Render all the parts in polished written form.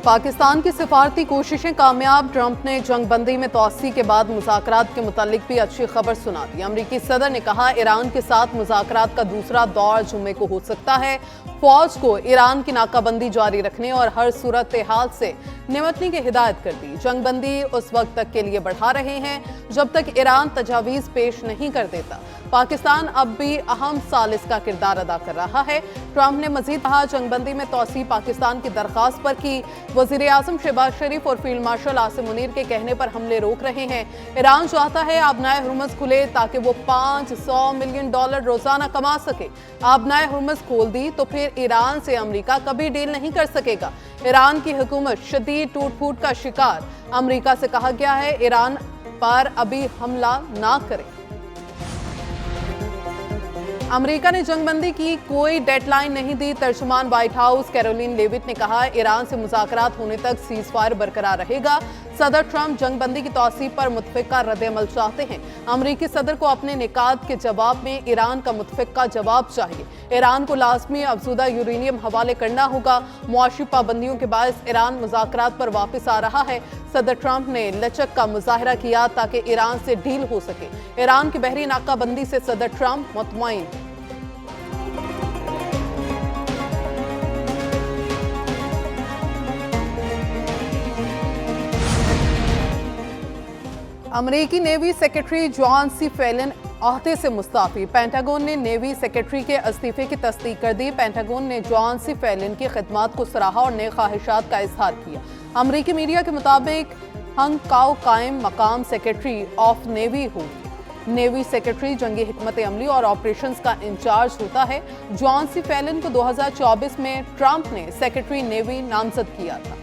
पाकिस्तान की सिफारती कोशिशें कामयाब। ट्रंप ने जंग बंदी में तोसी के बाद मुज़ाकरात के मुतालिक भी अच्छी खबर सुना दी। अमरीकी सदर ने कहा ईरान के साथ मुज़ाकरात का दूसरा दौर जुम्मे को हो सकता है। फौज को ईरान की नाकाबंदी जारी रखने और हर सूरत हाल से निपटने की हिदायत कर दी। जंग बंदी उस वक्त तक के लिए बढ़ा रहे हैं जब तक ईरान तजावीज़ पेश नहीं कर देता। पाकिस्तान अब भी अहम सालिस का किरदार अदा कर रहा है। ट्रंप ने मजीद कहा जंगबंदी में तोसी पाकिस्तान की दरख्वास्त पर की। वज़ीर आज़म शहबाज शरीफ और फील्ड मार्शल आसिम मुनीर के कहने पर हमले रोक रहे हैं। ईरान चाहता है आबनाए हुर्मुज़ खुले ताकि वो $500 मिलियन रोजाना कमा सके। आबनाए हुर्मुज़ खोल दी तो फिर ईरान से अमरीका कभी डील नहीं कर सकेगा। ईरान की हुकूमत शदीद टूट फूट का शिकार। अमरीका से कहा गया है ईरान पर अभी हमला ना करे। अमेरिका ने जंगबंदी की कोई डेडलाइन नहीं दी। तर्जुमान व्हाइट हाउस कैरोलिन लेविट ने कहा ईरान से मुज़ाकरात होने तक सीज फायर बरकरार रहेगा। सदर ट्रंप जंगबंदी की तौसीब पर मुतफ़िक़ा रद्द-ए-अमल चाहते हैं। अमरीकी सदर को अपने निकात के जवाब में ईरान का मुतफ़िक़ा जवाब चाहिए। ईरान को लाज़मी अफज़ूदा यूरेनियम हवाले करना होगा। मुआशी पाबंदियों के बायस ईरान मुज़ाकरात पर वापस आ रहा है। सदर ट्रंप ने लचक का मुज़ाहरा किया ताकि ईरान से डील हो सके। ईरान की बहरी नाकाबंदी से सदर ट्रंप मुतमईन। अमरीकी navy secretary John C Phelan ओहदे से मुस्ताफी। पेंटागन ने नेवी सेक्रेटरी के इस्तीफे की तस्दीक कर दी। पेंटागन ने जॉन सी फेलिन की खिदमात को सराहा और नए ख्वाहिशात का इजहार किया। अमरीकी मीडिया के मुताबिक हंग काओ कायम मकाम सेक्रेटरी ऑफ नेवी होगी। नेवी सेक्रेटरी जंगी हिकमत अमली और ऑपरेशंस का इंचार्ज होता है। जॉन सी फेलिन को 2024 में ट्रंप ने सेक्रेटरी नेवी नामजद किया था।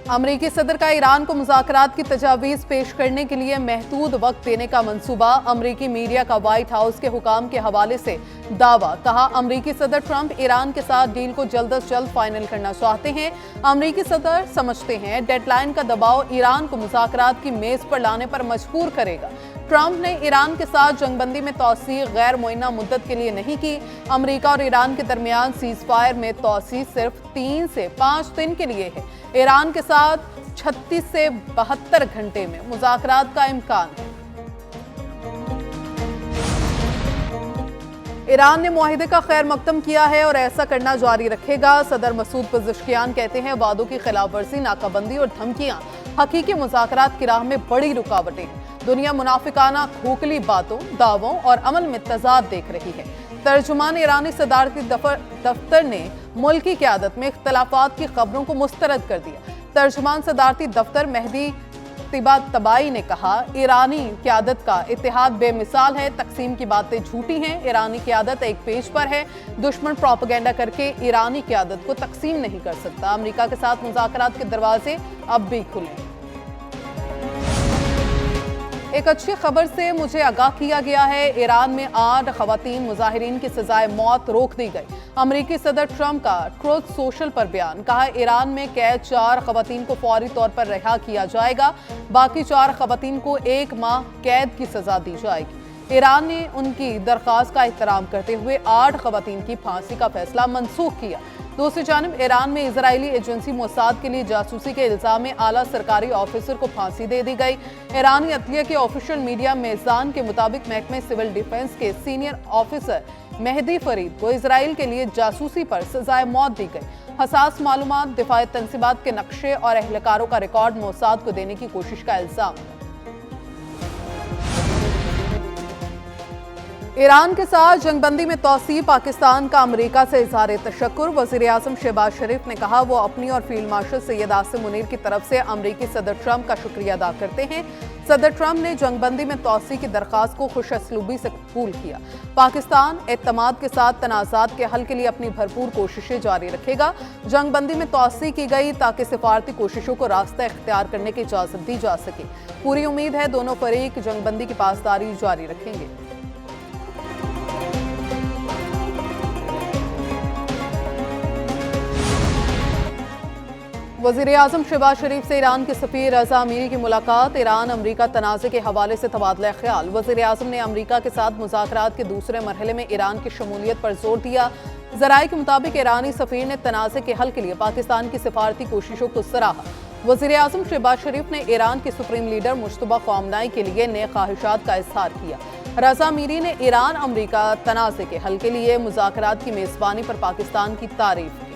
अमरीकी सदर का ईरान को मुज़ाकरात की तजावीज़ पेश करने के लिए महदूद वक्त देने का मंसूबा। अमरीकी मीडिया का व्हाइट हाउस के हुकाम के हवाले से दावा। कहा अमरीकी सदर ट्रंप ईरान के साथ डील को जल्द अज जल्द फाइनल करना चाहते हैं। अमरीकी सदर समझते हैं डेडलाइन का दबाव ईरान को मुज़ाकरात की मेज़ पर लाने पर मजबूर करेगा। ट्रंप ने ईरान के साथ जंगबंदी में तोसी गैर मुअय्यना मुद्दत के लिए नहीं की। अमरीका और ईरान के दरमियान सीज फायर में तोसी सिर्फ 3 से 5 दिन के लिए है। ईरान के साथ 36 से 72 घंटे में मुज़ाकरात का इम्कान है। ईरान ने मुआहिदे का खैर मकदम किया है और ऐसा करना जारी रखेगा। सदर मसूद पज़ेश्कियान कहते हैं वादों की खिलाफवर्जी, नाकाबंदी और धमकियां हकीकी मुज़ाकरात की राह में बड़ी रुकावटें हैं। दुनिया मुनाफिकाना खोखली बातों, दावों और अमल में तजाद देख रही है। तर्जुमान ईरानी सदारती दफ्तर ने मुल्की क़यादत में इख्तलाफात की खबरों को मुस्तरद कर दिया। तर्जुमान सदारती दफ्तर मेहदी तिबातबाई ने कहा ईरानी क़यादत का इत्तेहाद बेमिसाल है। तकसीम की बातें झूठी हैं। ईरानी क़यादत एक पेज पर है। दुश्मन प्रोपेगेंडा करके ईरानी क़यादत को तकसीम नहीं कर सकता। अमेरिका के साथ मुज़ाकरात के दरवाजे अब भी खुले। एक अच्छी खबर से मुझे आगाह किया गया है। ईरान में 8 ख़वातीन मुजाहिरीन की सजाए मौत रोक दी गई। अमरीकी सदर ट्रंप का ट्रूथ सोशल पर बयान। कहा ईरान में कैद 4 ख़वातीन को फौरी तौर पर रिहा किया जाएगा। बाकी 4 ख़वातीन को 1 माह कैद की सजा दी जाएगी। ईरान ने उनकी दरख्वास्त का एहतराम करते हुए 8 ख़वातीन की फांसी का फैसला मनसूख किया। दूसरी जानिब ईरान में इजरायली एजेंसी मोसाद के लिए जासूसी के इल्जाम में आला सरकारी ऑफिसर को फांसी दे दी गई। ईरानी अदलिया के ऑफिशियल मीडिया मेज़ान के मुताबिक महकमे सिविल डिफेंस के सीनियर ऑफिसर मेहदी फरीद को इजराइल के लिए जासूसी पर सजाए मौत दी गई। हसास मालूमात, दिफाई तंसीबात के नक्शे और एहलकारों का रिकॉर्ड मोसाद को देने की कोशिश का इल्जाम। ईरान के साथ जंगबंदी में तोसी, पाकिस्तान का अमरीका से इज़हार तशक्कुर। वज़ीर आज़म शहबाज शरीफ ने कहा वो अपनी और फील्ड मार्शल सैयद आसिम मुनीर की तरफ से अमरीकी सदर ट्रंप का शुक्रिया अदा करते हैं। सदर ट्रंप ने जंगबंदी में तोसी की दरख्वास्त को खुश असलूबी से कबूल किया। पाकिस्तान एतमाद के साथ तनाज़ात के हल के लिए अपनी भरपूर कोशिशें जारी रखेगा। जंगबंदी में तोसी की गई ताकि सिफारती कोशिशों को रास्ता इख्तियार करने की इजाज़त दी जा सके। पूरी उम्मीद है दोनों फरीक जंगबंदी की पासदारी जारी रखेंगे। वज़ीर आज़म शहबाज शरीफ से ईरान के सफ़ीर रज़ा अमीरी की मुलाकात। ईरान अमरीका तनाज़े के हवाले से तबादला ख्याल। वज़ीर आज़म ने अमरीका के साथ मुज़ाकरात के दूसरे मरहले में ईरान की शमूलियत पर जोर दिया। ज़राए के मुताबिक ईरानी सफीर ने तनाज़े के हल के लिए पाकिस्तान की सिफारती कोशिशों को सराहा। वज़ीर-ए-आज़म शहबाज शरीफ ने ईरान के सुप्रीम लीडर मुश्तबा ख़ामनेई के लिए नए ख्वाहिशात का इज़हार किया। रज़ा मीरी ने ईरान अमरीका तनाज़े के हल के लिए मुज़ाकरात की मेज़बानी पर पाकिस्तान की तारीफ की।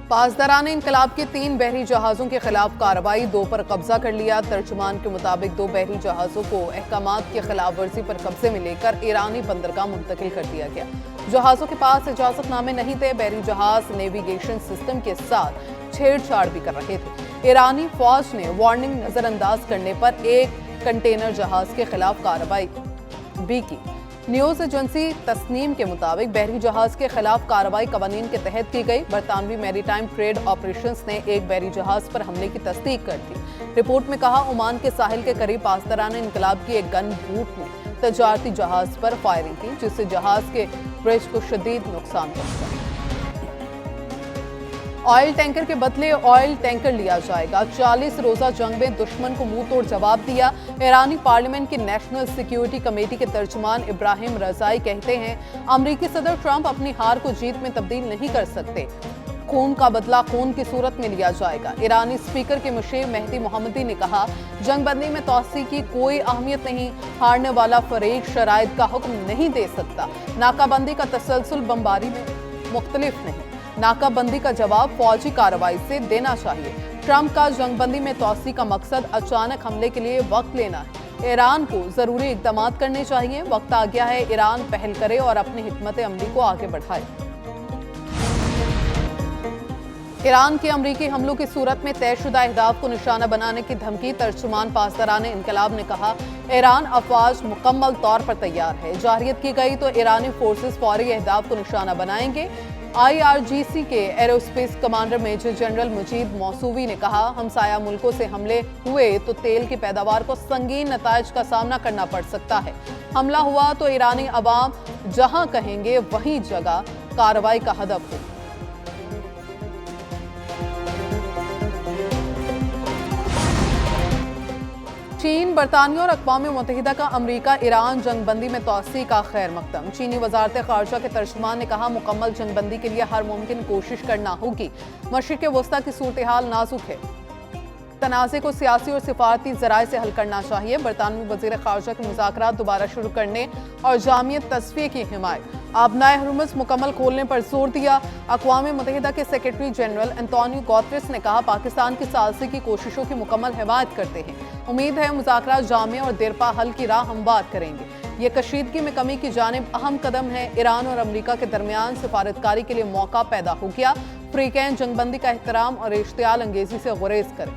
पासदारान इनकलाब के 3 बहरी जहाज़ों के खिलाफ कार्रवाई, 2 पर कब्जा कर लिया। तर्जुमान के मुताबिक 2 बहरी जहाज़ों को अहकामात की खिलाफ वर्जी पर कब्जे में लेकर ईरानी बंदरगाह मुंतकिल कर दिया गया। जहाज़ों के पास इजाजतनामे नहीं थे। बहरी जहाज़ नेविगेशन सिस्टम के साथ छेड़छाड़ भी कर रहे थे। ईरानी फौज ने वार्निंग नजरअंदाज करने पर एक कंटेनर जहाज़ के खिलाफ कार्रवाई भी की। न्यूज़ एजेंसी तस्नीम के मुताबिक बहरी जहाज के खिलाफ कार्रवाई कवानीन के तहत की गई। बरतानवी मैरीटाइम ट्रेड ऑपरेशंस ने एक बहरी जहाज पर हमले की तस्दीक कर दी। रिपोर्ट में कहा, ओमान के साहिल के करीब पासदारान इनकलाब की एक गन बूट ने तजारती जहाज पर फायरिंग की, जिससे जहाज के ब्रिज को शदीद नुकसान पहुंचा। ऑयल टैंकर के बदले ऑयल टैंकर लिया जाएगा। 40 रोजा जंग में दुश्मन को मुंह तोड़ जवाब दिया। ईरानी पार्लियामेंट की नेशनल सिक्योरिटी कमेटी के तर्जुमान इब्राहिम रजाई कहते हैं, अमरीकी सदर ट्रंप अपनी हार को जीत में तब्दील नहीं कर सकते। खून का बदला खून की सूरत में लिया जाएगा। ईरानी स्पीकर के मुशीर मेहदी मोहम्मदी ने कहा, जंग बंदी में तोसी की कोई अहमियत नहीं। हारने वाला फरीक शराइत का हुक्म नहीं दे सकता। नाकाबंदी का तसलसल बमबारी में मुख्तलिफ नहीं। नाकाबंदी का जवाब फौजी कार्रवाई से देना चाहिए। ट्रंप का जंगबंदी में तोसी का मकसद अचानक हमले के लिए वक्त लेना है। ईरान को जरूरी इकदाम करने चाहिए। वक्त आ गया है ईरान पहल करे और अपनी हिकमत अमली को आगे बढ़ाए। ईरान के अमरीकी हमलों की सूरत में तयशुदा अहदाफ को निशाना बनाने की धमकी। तर्जुमान पासदारान इनकलाब ने कहा, ईरान अफवाज मुकम्मल तौर पर तैयार है। जारियत की गई तो ईरानी फोर्सेस फौरी अहदाफ को निशाना बनाएंगे। IRGC के aerospace commander major general Majid Mousavi ने कहा, हमसाया मुल्कों से हमले हुए तो तेल की पैदावार को संगीन नताइज का सामना करना पड़ सकता है। हमला हुआ तो ईरानी अवाम जहां कहेंगे वहीं जगह कार्रवाई का हदफ हो। चीन, बरतानिया और अक़वाम मुत्तहिदा का अमरीका ईरान जंगबंदी में तोसी का खैर मकदम। चीनी वज़ारत ख़ारिजा के तर्जुमान ने कहा, मुकम्मल जंगबंदी के लिए हर मुमकिन कोशिश करना होगी। मशरिक़ वस्ता की सूरत हाल नाजुक है। तनाज़े को सियासी और सिफारती ज़राए से हल करना चाहिए। बरतानवी वज़ीर ख़ारिजा के मुज़ाकरात दोबारा शुरू करने और जामियत तस्फ़िये की हिमायत। आबनाए हरमुज़ मुकम्मल खोलने पर जोर दिया। अक़वाम मुत्तहिदा के सेक्रेटरी जनरल एंटोनियो गुतेरेस ने कहा, पाकिस्तान की सालसी की कोशिशों की मुकम्मल हिमायत करते हैं। उम्मीद है मुज़ाकरात जामे और देरपा हल की राह हमवार करेंगे। ये कशीदगी में कमी की जानिब अहम कदम है। ईरान और अमरीका के दरमियान सिफारतकारी के लिए मौका पैदा हो गया। फ़रीक़ैन जंगबंदी का एहतराम और इश्तियाल अंगेज़ी से गुरेज करें।